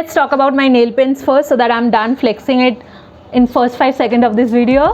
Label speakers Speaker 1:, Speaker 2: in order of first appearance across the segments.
Speaker 1: let's talk about my nail pens first so that I'm done flexing it in first 5 seconds of this video.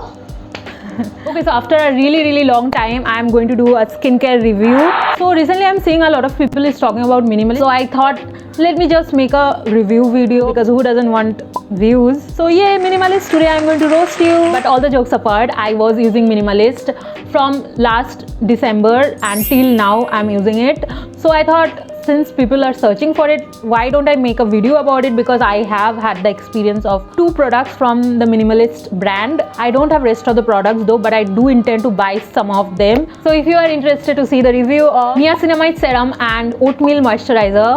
Speaker 1: Okay, so after a really long time, I'm going to do a skincare review. So recently I'm seeing a lot of people is talking about minimalist. So I thought, let me just make a review video because who doesn't want views? So yeah, minimalist, today I'm going to roast you. But all the jokes apart, I was using minimalist from last December until now I'm using it. So I thought, since people are searching for it, why don't I make a video about it? Because I have had the experience of 2 products from the minimalist brand. I don't have rest of the products though, but I do intend to buy some of them. So if you are interested to see the review of niacinamide serum and oatmeal moisturizer,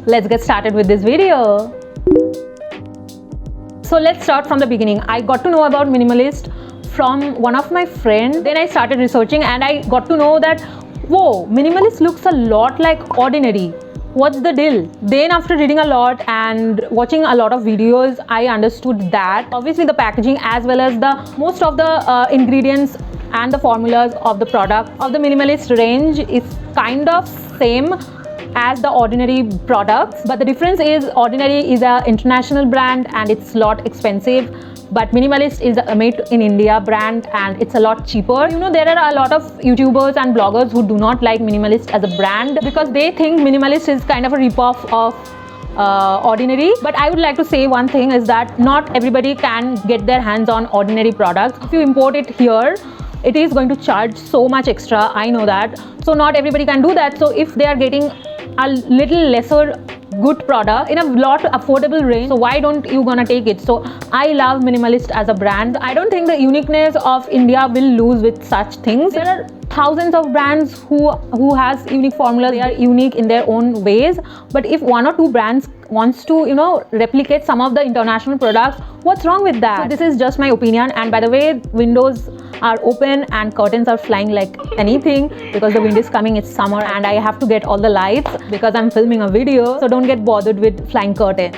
Speaker 1: let's get started with this video. So let's start from the beginning. I got to know about minimalist from one of my friends. Then I started researching and I got to know that, whoa, minimalist looks a lot like ordinary. What's the deal? Then after reading a lot and watching a lot of videos, I understood that obviously the packaging as well as the most of the ingredients and the formulas of the product of the minimalist range is kind of same as the ordinary products, but the difference is ordinary is a international brand and it's a lot expensive, but minimalist is a made in India brand and it's a lot cheaper. You know, there are a lot of YouTubers and bloggers who do not like minimalist as a brand because they think minimalist is kind of a ripoff of ordinary. But I would like to say one thing is that not everybody can get their hands on ordinary products. If you import it here, it is going to charge so much extra, I know that. So not everybody can do that. So if they are getting a little lesser good product in a lot affordable range, so why don't you gonna take it? So I love minimalist as a brand. I don't think the uniqueness of India will lose with such things. There are thousands of brands who has unique formulas. They are unique in their own ways, but if 1 or 2 brands wants to, you know, replicate some of the international products, what's wrong with that? So this is just my opinion. And by the way, windows are open and curtains are flying like anything because the wind is coming. It's summer and I have to get all the lights because I'm filming a video, so don't get bothered with flying curtain.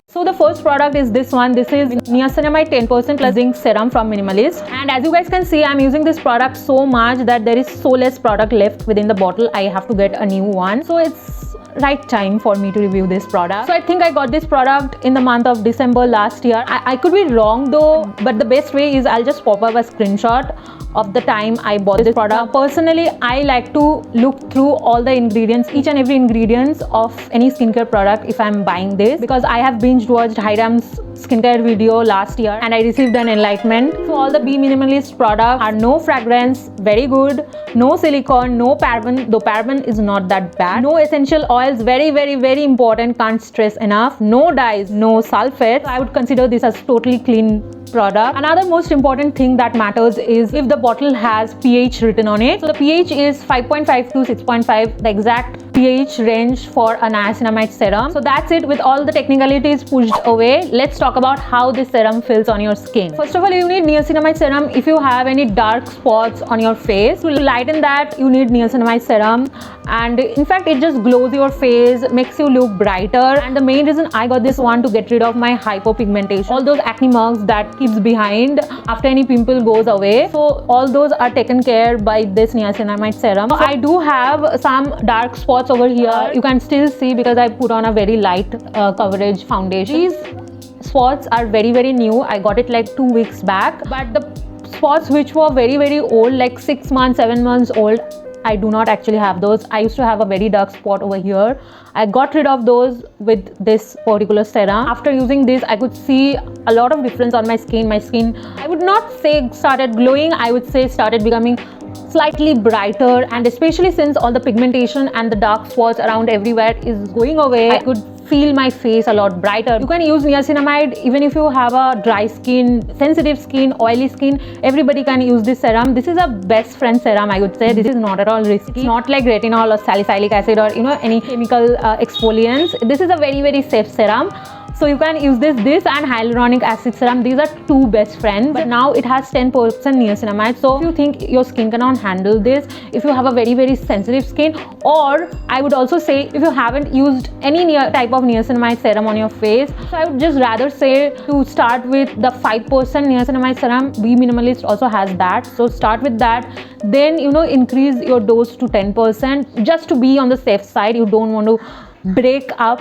Speaker 1: So the first product is this one. This is niacinamide 10% plus zinc serum from Minimalist, and as you guys can see, I'm using this product so much that there is so less product left within the bottle. I have to get a new one, so it's right time for me to review this product. So I think I got this product in the month of December last year. I could be wrong though, but the best way is I'll just pop up a screenshot of the time I bought this product. Personally, I like to look through all the ingredients, each and every ingredients of any skincare product if I'm buying this, because I have binge watched Hiram's skincare video last year and I received an enlightenment. So all the Be Minimalist products are no fragrance, very good, no silicone, no paraben, though paraben is not that bad, no essential oils, very important, can't stress enough, no dyes, no sulfates. I would consider this as totally clean product. Another most important thing that matters is if the bottle has pH written on it. So the pH is 5.5 to 6.5, the exact pH range for a niacinamide serum. So that's it, with all the technicalities pushed away. Let's talk about how this serum feels on your skin. First of all, you need niacinamide serum if you have any dark spots on your face. To lighten that, you need niacinamide serum, and in fact it just glows your face, makes you look brighter. And the main reason I got this one to get rid of my hypopigmentation, all those acne marks that keeps behind after any pimple goes away. So all those are taken care by this niacinamide serum. So I do have some dark spots over here. You can still see because I put on a very light coverage foundation. These spots are very new. I got it like 2 weeks back, but the spots which were very old, like 6 months, 7 months old, I do not actually have those. I used to have a very dark spot over here. I got rid of those with this particular serum. After using this, I could see a lot of difference on my skin. My skin, I would not say started glowing, I would say started becoming slightly brighter, and especially since all the pigmentation and the dark spots around everywhere is going away, I could feel my face a lot brighter. You can use niacinamide even if you have a dry skin, sensitive skin, oily skin. Everybody can use this serum. This is a best friend serum, I would say. This is not at all risky. It's not like retinol or salicylic acid or, you know, any chemical exfoliants. This is a very safe serum. So you can use this and hyaluronic acid serum. These are two best friends, but now it has 10% niacinamide. So if you think your skin cannot handle this, if you have a very sensitive skin, or I would also say if you haven't used any type of niacinamide serum on your face, so I would just rather say to start with the 5% niacinamide serum. Be Minimalist also has that, so start with that, then increase your dose to 10% just to be on the safe side. You don't want to break up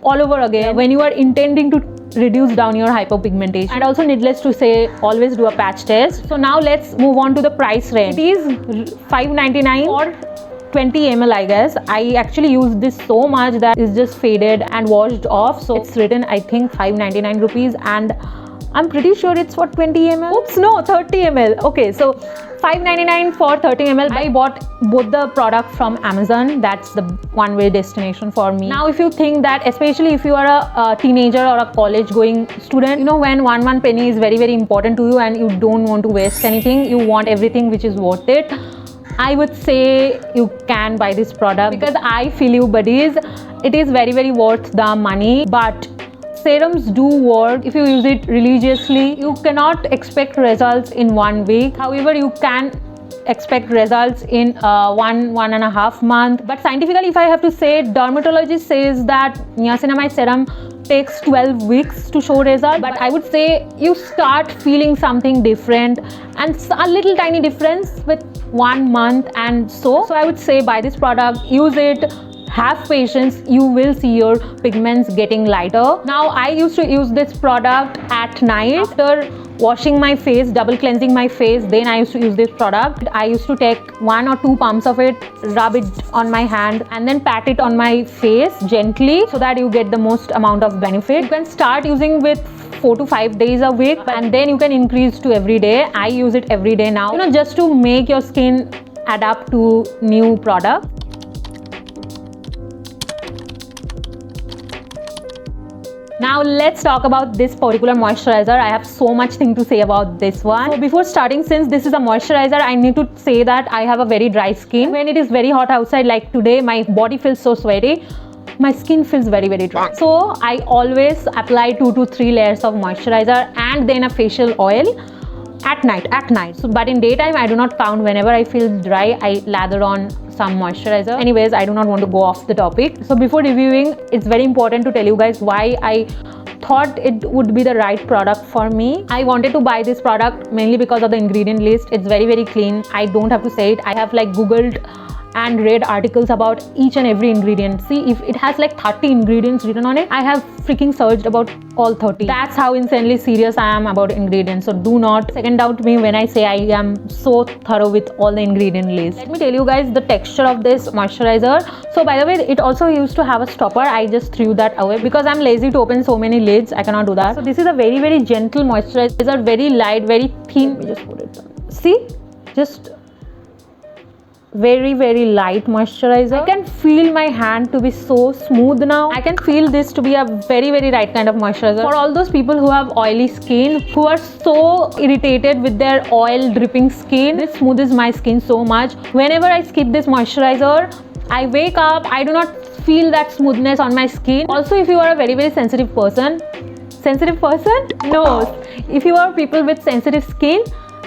Speaker 1: all over again when you are intending to reduce down your hypopigmentation. And also, needless to say, always do a patch test. So now let's move on to the price range. It is $5.99 for 20 ml, I guess. I actually used this so much that it's just faded and washed off. So it's written, I think, 5.99 rupees, and I'm pretty sure it's for 20 ml. Oops, no, 30 ml. Okay, so $5.99 for 30 ml. I bought both the product from Amazon. That's the one-way destination for me. Now, if you think that, especially if you are a teenager or a college-going student, when one penny is very important to you and you don't want to waste anything, you want everything which is worth it, I would say you can buy this product, because I feel you buddies, it is very worth the money. But serums do work if you use it religiously. You cannot expect results in 1 week. However, you can expect results in 1.5 months. But scientifically, if I have to say, dermatologist says that niacinamide serum takes 12 weeks to show results. But I would say you start feeling something different, and a little tiny difference with 1 month, and so I would say buy this product, use it, have patience, you will see your pigments getting lighter. Now, I used to use this product at night after washing my face, double cleansing my face. Then I used to use this product. I used to take 1 or 2 pumps of it, rub it on my hand, and then pat it on my face gently, so that you get the most amount of benefit. You can start using with 4 to 5 days a week, and then you can increase to every day. I use it every day now, just to make your skin adapt to new products. Now let's talk about this particular moisturizer. I have so much thing to say about this one. So before starting, since this is a moisturizer, I need to say that I have a very dry skin. When it is very hot outside, like today, my body feels so sweaty. My skin feels very dry. So I always apply 2 to 3 layers of moisturizer and then a facial oil at night. So but in daytime, I do not count. Whenever I feel dry, I lather on some moisturizer. Anyways, I do not want to go off the topic. So before reviewing, it's very important to tell you guys why I thought it would be the right product for me. I wanted to buy this product mainly because of the ingredient list. It's very clean. I don't have to say it. I have googled and read articles about each and every ingredient. See, if it has 30 ingredients written on it, I have freaking searched about all 30. That's how insanely serious I am about ingredients. So do not second doubt me when I say I am so thorough with all the ingredient list. Let me tell you guys the texture of this moisturizer. So by the way, it also used to have a stopper. I just threw that away because I'm lazy to open so many lids. I cannot do that. So this is a very gentle moisturizer. These are very light, very thin. Let me just put it down. See, just very light moisturizer. I can feel my hand to be so smooth now. I can feel this to be a very right kind of moisturizer. For all those people who have oily skin, who are so irritated with their oil dripping skin, this smoothes my skin so much. Whenever I skip this moisturizer, I wake up, I do not feel that smoothness on my skin. Also, if you are a very sensitive person? No. If you are people with sensitive skin,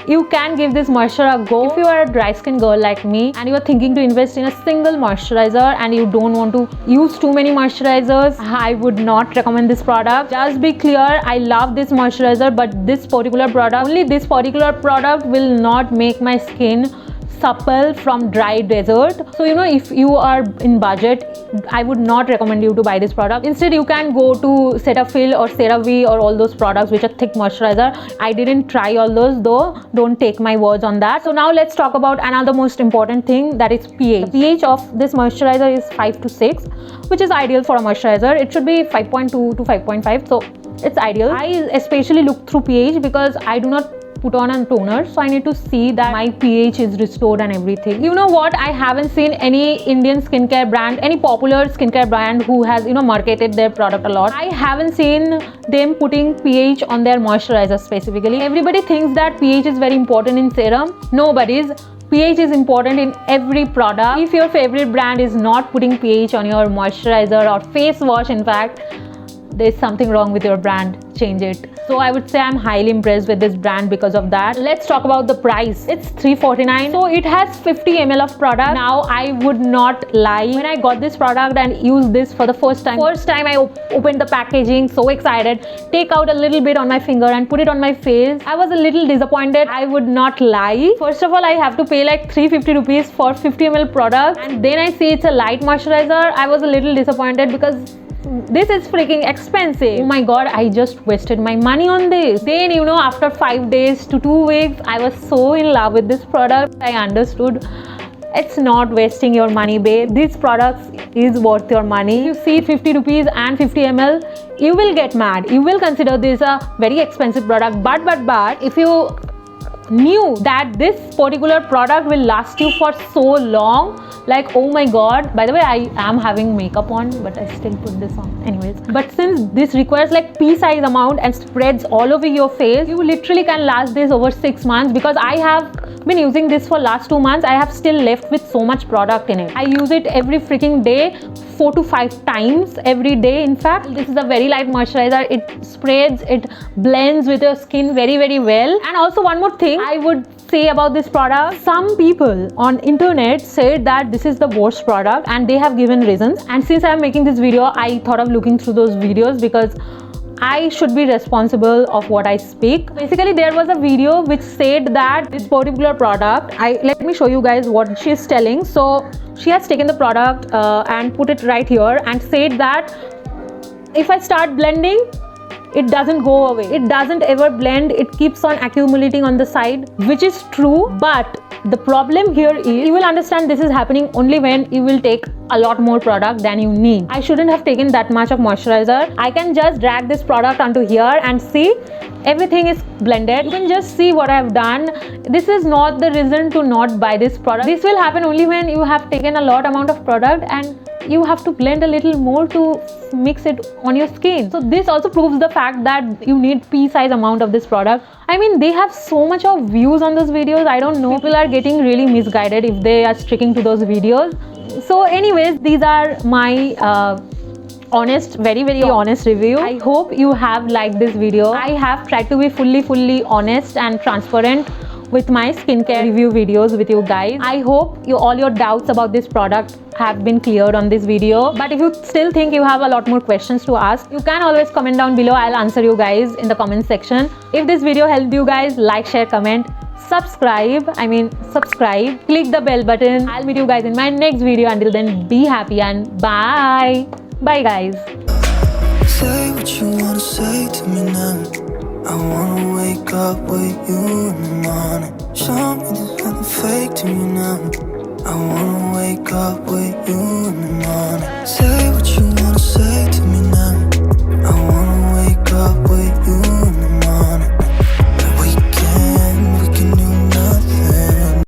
Speaker 1: you can give this moisturizer a go. If you are a dry skin girl like me and you are thinking to invest in a single moisturizer and you don't want to use too many moisturizers, I would not recommend this product. Just be clear, I love this moisturizer, but this particular product, only this particular product will not make my skin supple from dry desert. So if you are in budget, I would not recommend you to buy this product. Instead, you can go to Cetaphil or CeraVe or all those products which are thick moisturizer. I didn't try all those though. Don't take my words on that. So now let's talk about another most important thing, that is pH. The pH of this moisturizer is 5 to 6, which is ideal for a moisturizer. It should be 5.2 to 5.5. So it's ideal. I especially look through pH because I do not put on a toner, so I need to see that my pH is restored and everything. You know what, I haven't seen any Indian skincare brand, any popular skincare brand who has marketed their product a lot. I haven't seen them putting pH on their moisturizer specifically. Everybody thinks that pH is very important in serum. Nobody's. pH is important in every product. If your favorite brand is not putting pH on your moisturizer or face wash, in fact, there's something wrong with your brand, change it. So I would say I'm highly impressed with this brand because of that. Let's talk about the price. It's $3.49. So it has 50 ml of product. Now I would not lie, when I got this product and used this for the first time I opened the packaging, so excited, take out a little bit on my finger and put it on my face. I was a little disappointed, I would not lie. First of all, I have to pay like 350 rupees for 50 ml product, and then I see it's a light moisturizer. I was a little disappointed because this is freaking expensive. Oh my god, I just wasted my money on this. Then, you know, after 5 days to 2 weeks, I was so in love with this product. I understood it's not wasting your money, babe. These products is worth your money. You see 50 rupees and 50 ml, you will get mad. You will consider this a very expensive product. But if you knew that this particular product will last you for so long, like, oh my god. By the way, I am having makeup on, but I still put this on anyways. But since this requires like pea size amount and spreads all over your face, you literally can last this over 6 months, because I have been using this for last 2 months. I have still left with so much product in it. I use it every freaking day, 4 to 5 times every day. In fact, this is a very light moisturizer. It spreads, it blends with your skin very well. And also one more thing I would say about this product, some people on internet said that this is the worst product, and they have given reasons. And since I am making this video, I thought of looking through those videos, because I should be responsible of what I speak. Basically, there was a video which said that this particular product, let me show you guys what she is telling. So she has taken the product and put it right here and said that if I start blending, it doesn't go away. It doesn't ever blend. It keeps on accumulating on the side, which is true. But the problem here is, you will understand this is happening only when you will take a lot more product than you need. I shouldn't have taken that much of moisturizer. I can just drag this product onto here and see everything is blended. You can just see what I have done. This is not the reason to not buy this product. This will happen only when you have taken a lot amount of product and you have to blend a little more to mix it on your skin. So this also proves the fact that you need pea size amount of this product. I mean, they have so much of views on those videos. I don't know, people are getting really misguided if they are sticking to those videos. So anyways, these are my honest, very honest review. I hope you have liked this video. I have tried to be fully honest and transparent with my skincare review videos with you guys. I hope all your doubts about this product have been cleared on this video. But if you still think you have a lot more questions to ask, you can always comment down below. I'll answer you guys in the comment section. If this video helped you guys, like, share, comment, subscribe. Click the bell button. I'll meet you guys in my next video. Until then, be happy and bye guys.
Speaker 2: Say what you wanna say to me now. I wanna wake up with you in the morning. Show me there's nothing fake to me now. I wanna wake up with you in the morning.